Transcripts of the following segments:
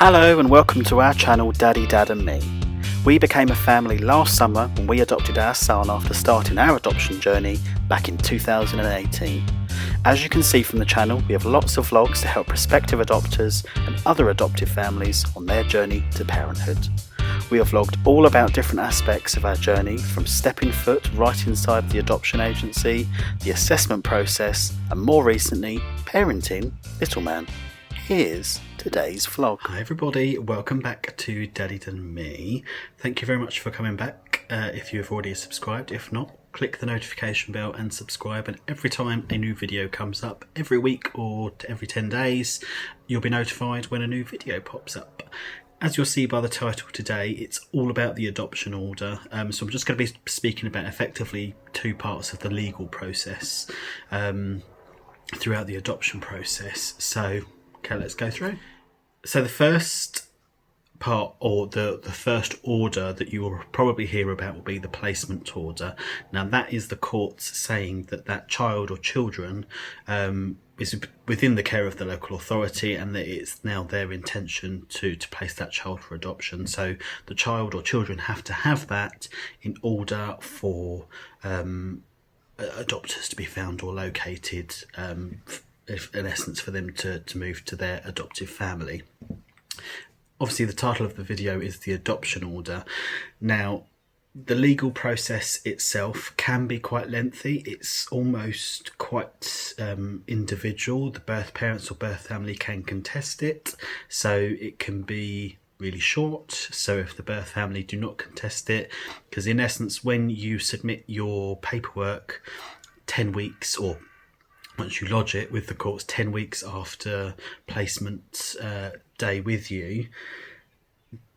Hello and welcome to our channel Daddy, Dad and Me. We became a family last summer when we adopted our son after starting our adoption journey back in 2018. As you can see from the channel, we have lots of vlogs to help prospective adopters and other adoptive families on their journey to parenthood. We have vlogged all about different aspects of our journey, from stepping foot right inside the adoption agency, the assessment process, and more recently, parenting Little Man. Here's today's vlog. Hi everybody, welcome back to Daddy and Me. Thank you very much for coming back. If you have already subscribed, if not, click the notification bell and subscribe, and every time a new video comes up, every week or every 10 days, you'll be notified when a new video pops up. As you'll see by the title today, it's all about the adoption order. So I'm just going to be speaking about effectively two parts of the legal process throughout the adoption process. So, okay, let's go through. So the first part, or the first order that you will probably hear about, will be the placement order. Now that is the courts saying that that child or children is within the care of the local authority, and that it's now their intention to place that child for adoption. So the child or children have to have that in order for adopters to be found or located, in essence for them to move to their adoptive family. Obviously the title of the video is the adoption order. Now the legal process itself can be quite lengthy. It's almost quite individual. The birth parents or birth family can contest it, so it can be really short. So if the birth family do not contest it, because in essence when you submit your paperwork 10 weeks, or once you lodge it with the courts 10 weeks after placement day with you,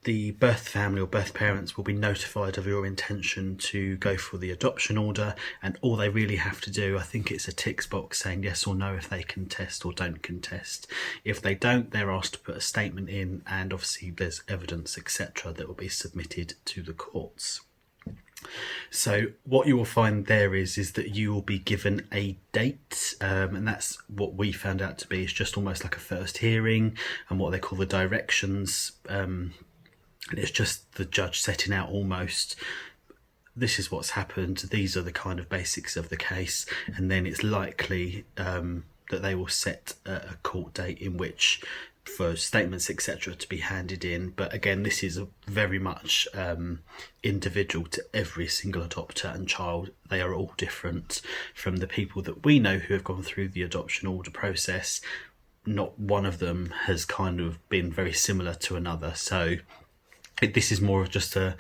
the birth family or birth parents will be notified of your intention to go for the adoption order, and all they really have to do, I think it's a tick box saying yes or no if they contest or don't contest. If they don't, they're asked to put a statement in, and obviously there's evidence, etc., that will be submitted to the courts. So what you will find there is that you will be given a date, and that's what we found out to be is just almost like a first hearing and what they call the directions. And it's just the judge setting out almost, this is what's happened, these are the kind of basics of the case, and then it's likely that they will set a court date in which for statements etc. to be handed in. But again, this is very much individual to every single adopter and child. They are all different. From the people that we know who have gone through the adoption order process, not one of them has kind of been very similar to another. So this is more of just a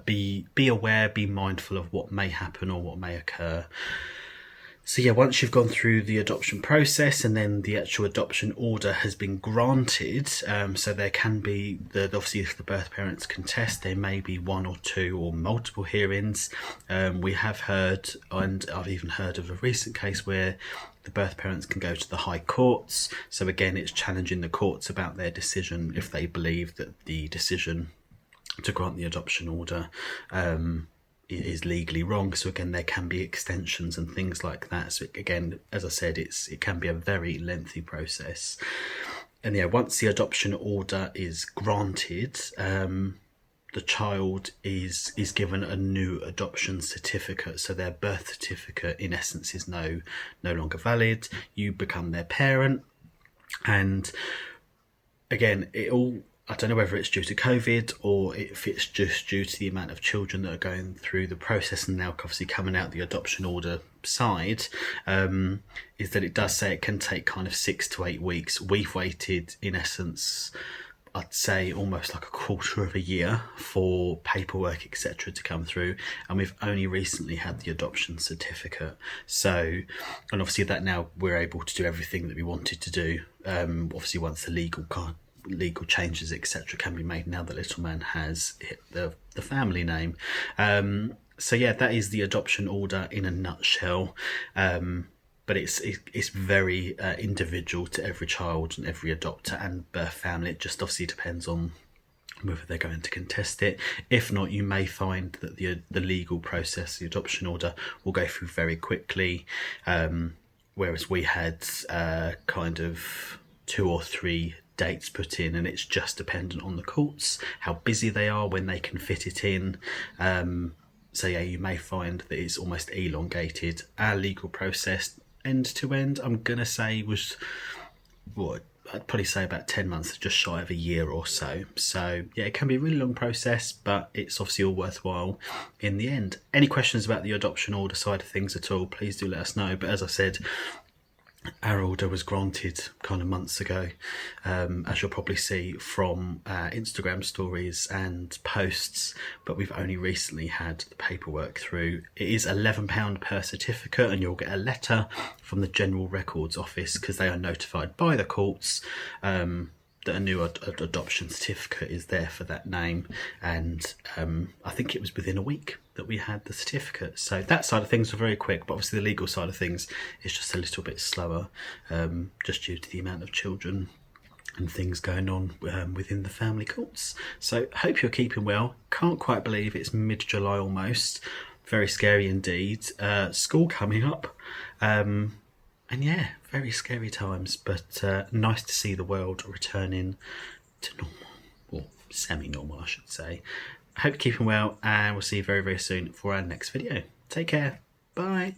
be aware, be mindful of what may happen or what may occur. So yeah, once you've gone through the adoption process and then the actual adoption order has been granted, so there can be, obviously if the birth parents contest, there may be one or two or multiple hearings. We have heard, and I've even heard of a recent case where the birth parents can go to the high courts. So again, it's challenging the courts about their decision if they believe that the decision to grant the adoption order is legally wrong. So again, there can be extensions and things like that. So again, as I said, it can be a very lengthy process. And yeah, once the adoption order is granted, the child is given a new adoption certificate. So their birth certificate in essence is no longer valid. You become their parent, and again, I don't know whether it's due to COVID or if it's just due to the amount of children that are going through the process and now obviously coming out the adoption order side, is that it does say it can take kind of 6 to 8 weeks. We've waited, in essence, I'd say almost like a quarter of a year for paperwork, etc. to come through, and we've only recently had the adoption certificate. So, and obviously that now we're able to do everything that we wanted to do. Obviously once the legal changes etc. can be made now that Little Man has hit the family name. So yeah, that is the adoption order in a nutshell. But it's very individual to every child and every adopter and birth family. It just obviously depends on whether they're going to contest it. If not, you may find that the legal process, the adoption order, will go through very quickly, whereas we had kind of 2 or 3 dates put in, and it's just dependent on the courts, how busy they are, when they can fit it in. So yeah, you may find that it's almost elongated. Our legal process, end to end, I'm gonna say was what I'd probably say about 10 months, just shy of a year or so. So yeah, it can be a really long process, but it's obviously all worthwhile in the end. Any questions about the adoption order side of things at all, please do let us know. But as I said, our order was granted kind of months ago, as you'll probably see from Instagram stories and posts, but we've only recently had the paperwork through. It is £11 per certificate, and you'll get a letter from the General Records Office, because they are notified by the courts that a new adoption certificate is there for that name, and I think it was within a week that we had the certificate. So that side of things were very quick, but obviously the legal side of things is just a little bit slower, just due to the amount of children and things going on within the family courts. So hope you're keeping well. Can't quite believe it's mid-July almost. Very scary indeed. School coming up. And yeah, very scary times, but nice to see the world returning to normal, or semi-normal, I should say. I hope you're keeping well, and we'll see you very, very soon for our next video. Take care. Bye.